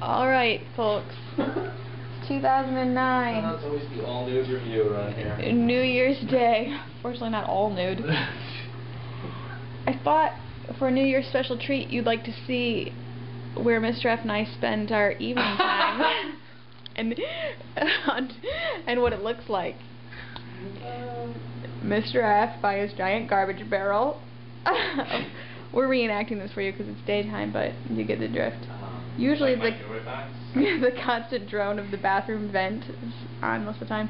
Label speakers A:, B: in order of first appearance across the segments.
A: Alright, folks. It's 2009.
B: That's always the all-nude review around here.
A: New Year's Day. Fortunately, not all nude. I thought for a New Year's special treat, you'd like to see where Mr. F and I spend our evening time. and what it looks like. Mr. F by his giant garbage barrel. We're reenacting this for you because it's daytime, but you get the drift. Usually the constant drone of the bathroom vent is on most of the time.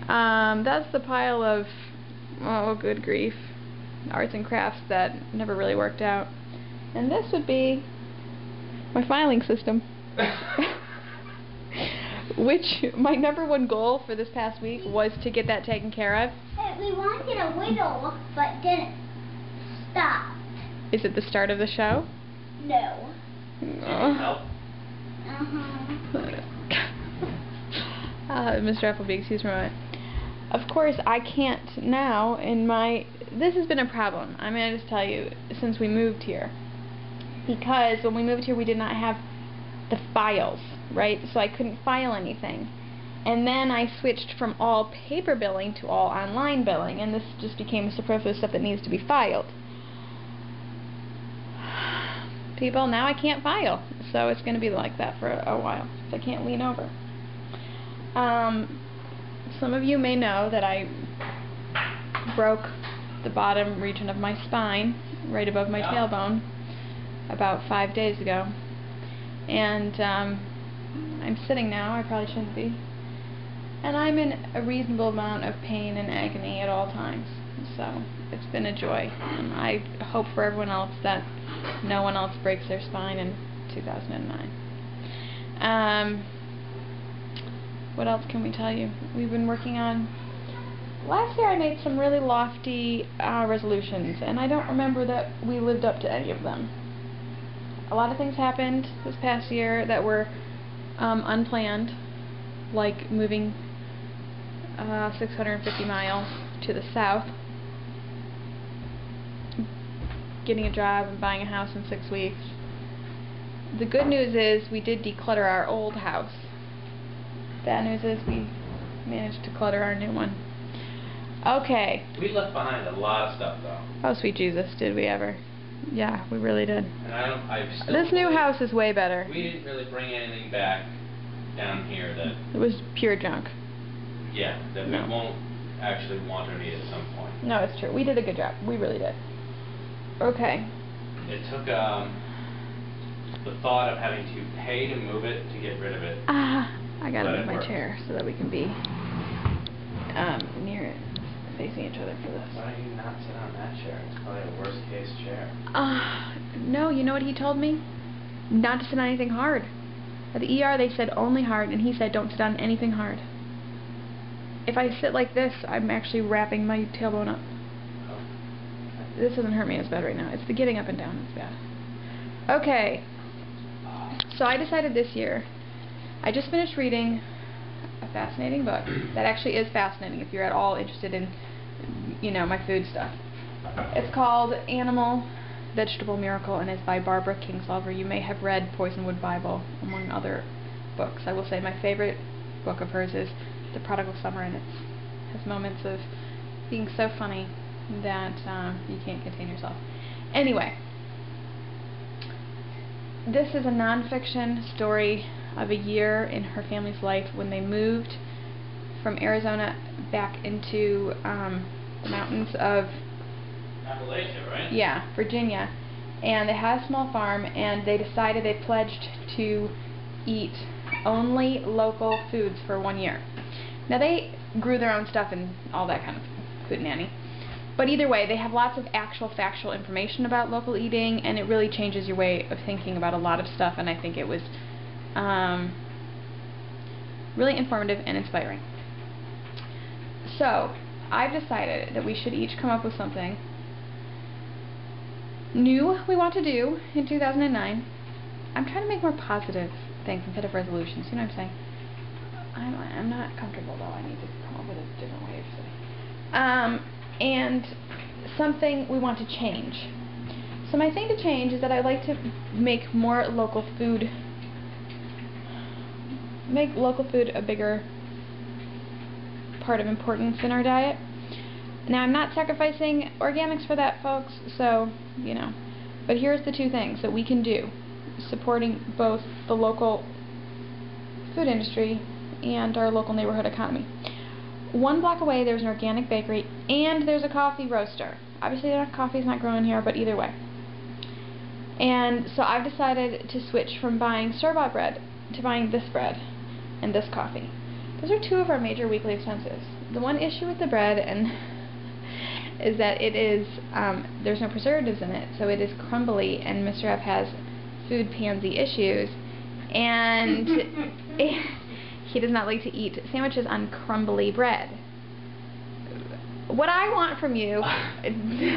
A: That's the pile of, oh good grief, arts and crafts that never really worked out. And this would be my filing system. Which, my #1 goal for this past week was to get that taken care of.
C: Hey, we wanted to get a wiggle, but didn't stop.
A: Is it the start of the show?
C: No.
B: Help?
A: Mr. F will be excused from it. Of course, I can't now this has been a problem, I mean, I just tell you, since we moved here. Because when we moved here, we did not have the files, right? So I couldn't file anything. And then I switched from all paper billing to all online billing, and this just became superfluous stuff that needs to be filed. People, now I can't file, so it's going to be like that for a while, so I can't lean over. Some of you may know that I broke the bottom region of my spine, right above my tailbone, about 5 days ago. And I'm sitting now, I probably shouldn't be. And I'm in a reasonable amount of pain and agony at all times. So it's been a joy. And I hope for everyone else that no one else breaks their spine in 2009. What else can we tell you? We've been working on... Last year I made some really lofty resolutions, and I don't remember that we lived up to any of them. A lot of things happened this past year that were unplanned, like moving 650 miles to the south, getting a job and buying a house in 6 weeks. The good news is we did declutter our old house. Bad news is we managed to clutter our new one. Okay.
B: We left behind a lot of stuff, though.
A: Oh, sweet Jesus, did we ever? Yeah, we really did.
B: And
A: this new house is way better.
B: We didn't really bring anything back down here that...
A: It was pure junk.
B: Yeah, that we won't actually want or need at some point.
A: No, it's true. We did a good job. We really did. Okay.
B: It took the thought of having to pay to move it to get rid of it.
A: I gotta move my chair so that we can be near it, facing each other for this.
B: Why don't you not sit on that chair? It's probably a worst case chair.
A: No, you know what he told me? Not to sit on anything hard. At the ER they said only hard, and he said don't sit on anything hard. If I sit like this, I'm actually wrapping my tailbone up.
B: Oh.
A: This doesn't hurt me as bad right now. It's the getting up and down that's bad. Okay. So I decided this year, I just finished reading a fascinating book that actually is fascinating if you're at all interested in, you know, my food stuff. It's called Animal Vegetable Miracle, and it's by Barbara Kingsolver. You may have read Poisonwood Bible, among other books. I will say my favorite book of hers is The Prodigal Summer, and it has moments of being so funny that you can't contain yourself. Anyway, this is a nonfiction story of a year in her family's life when they moved from Arizona back into the mountains of
B: Appalachia, right?
A: Yeah, Virginia. And they had a small farm, and they decided they pledged to eat only local foods for 1 year. Now they grew their own stuff and all that kind of hootenanny. But either way, they have lots of actual factual information about local eating, and it really changes your way of thinking about a lot of stuff, and I think it was really informative and inspiring. So, I've decided that we should each come up with something new we want to do in 2009. I'm trying to make more positive things instead of resolutions, you know what I'm saying? I'm not comfortable though, I need to come up with a different way of saying. And something we want to change. So my thing to change is that I'd like to make more local food make local food a bigger part of importance in our diet. Now, I'm not sacrificing organics for that, folks, so, you know. But here's the two things that we can do, supporting both the local food industry and our local neighborhood economy. 1 block away, there's an organic bakery, and there's a coffee roaster. Obviously, coffee's not growing here, but either way. And so I've decided to switch from buying store-bought bread to buying this bread and this coffee. Those are 2 of our major weekly expenses. The one issue with the bread is that it is, there's no preservatives in it, so it is crumbly, and Mr. F has food pansy issues, and he does not like to eat sandwiches on crumbly bread. What I want from you,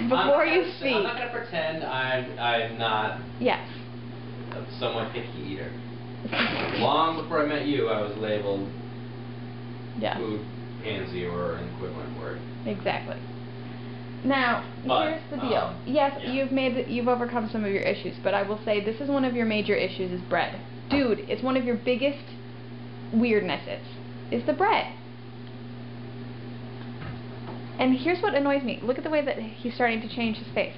A: before you speak...
B: I'm not going to pretend I'm not
A: yes.
B: a somewhat picky eater. Long before I met you, I was labeled food pansy or an equivalent word.
A: Exactly. Now, here's the deal. Yes, yeah. You've overcome some of your issues, but I will say this is one of your major issues is bread. Dude, it's one of your biggest weirdnesses, is the bread. And here's what annoys me. Look at the way that he's starting to change his face.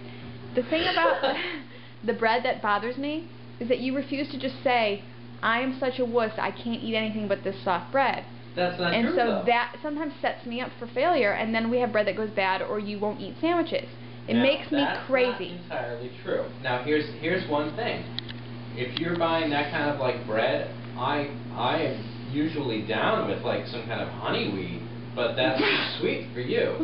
A: The thing about the bread that bothers me is that you refuse to just say, I am such a wuss, I can't eat anything but this soft bread.
B: That's not true,
A: and so
B: though.
A: that sometimes sets me up for failure, and then we have bread that goes bad, or you won't eat sandwiches. It makes me crazy.
B: That's not entirely true. Now, here's one thing. If you're buying that kind of like bread, I am usually down with like some kind of honey wheat, but that's too sweet for you.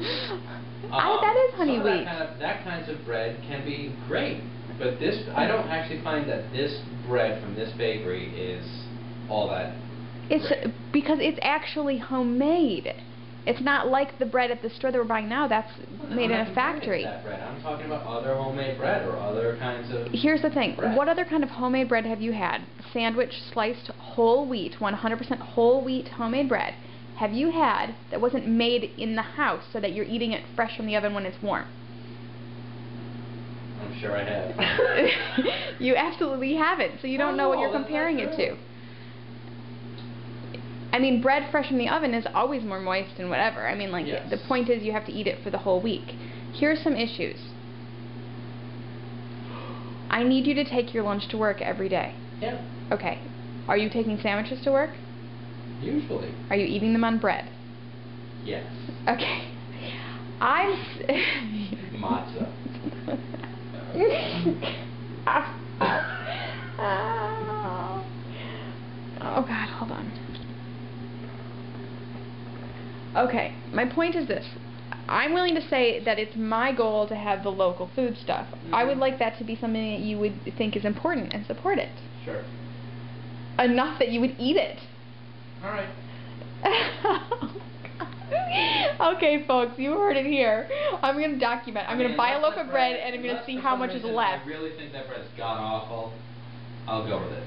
A: That is honey wheat.
B: That kinds of bread can be great, but this I don't actually find that this bread from this bakery is all that.
A: It's because it's actually homemade. It's not like the bread at the store that we're buying now. That's made in a factory.
B: That bread. I'm talking about other homemade bread or other kinds of.
A: Here's the thing.
B: Bread.
A: What other kind of homemade bread have you had? Sandwich sliced whole wheat, 100% whole wheat homemade bread. Have you had that wasn't made in the house so that you're eating it fresh from the oven when it's warm?
B: I'm sure I have.
A: You absolutely haven't, so you don't know what you're comparing it to. I mean, bread fresh from the oven is always more moist and whatever. I mean, like,
B: yes.
A: The point is you have to eat it for the whole week. Here's some issues. I need you to take your lunch to work every day.
B: Yeah.
A: Okay. Are you taking sandwiches to work?
B: Usually.
A: Are you eating them on bread?
B: Yes.
A: Okay.
B: Matzah.
A: Oh God, hold on. Okay, my point is this. I'm willing to say that it's my goal to have the local food stuff. Mm-hmm. I would like that to be something that you would think is important and support it.
B: Sure.
A: Enough that you would eat it.
B: Alright.
A: Okay, folks, you heard it here. I'm going to document. I'm going to buy a loaf of bread and I'm going to see how much is left.
B: I really think that bread's god-awful. I'll go with it.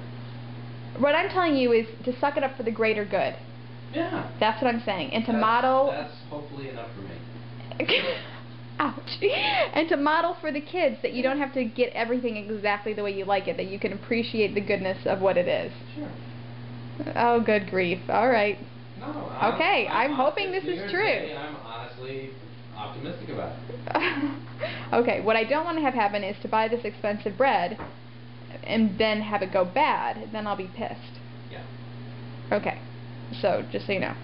A: What I'm telling you is to suck it up for the greater good.
B: Yeah.
A: That's what I'm saying. And to model...
B: That's hopefully enough for me.
A: Ouch. And to model for the kids that you don't have to get everything exactly the way you like it, that you can appreciate the goodness of what it is.
B: Sure.
A: Oh, good grief. All right.
B: No,
A: okay, I'm hoping this is true.
B: I'm honestly optimistic about it.
A: Okay, what I don't want to have happen is to buy this expensive bread and then have it go bad. Then I'll be pissed.
B: Yeah.
A: Okay, so just so you know.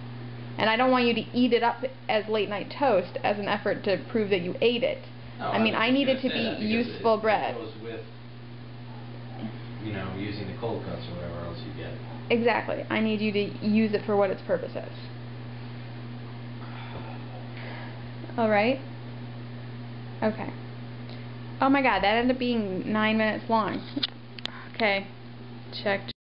A: And I don't want you to eat it up as late night toast as an effort to prove that you ate it.
B: No,
A: I mean, I need it to be useful bread.
B: It goes with, you know, using the cold cuts or whatever else you get.
A: Exactly. I need you to use it for what its purpose is. Alright? Okay. Oh my God, that ended up being 9 minutes long. Okay. Check.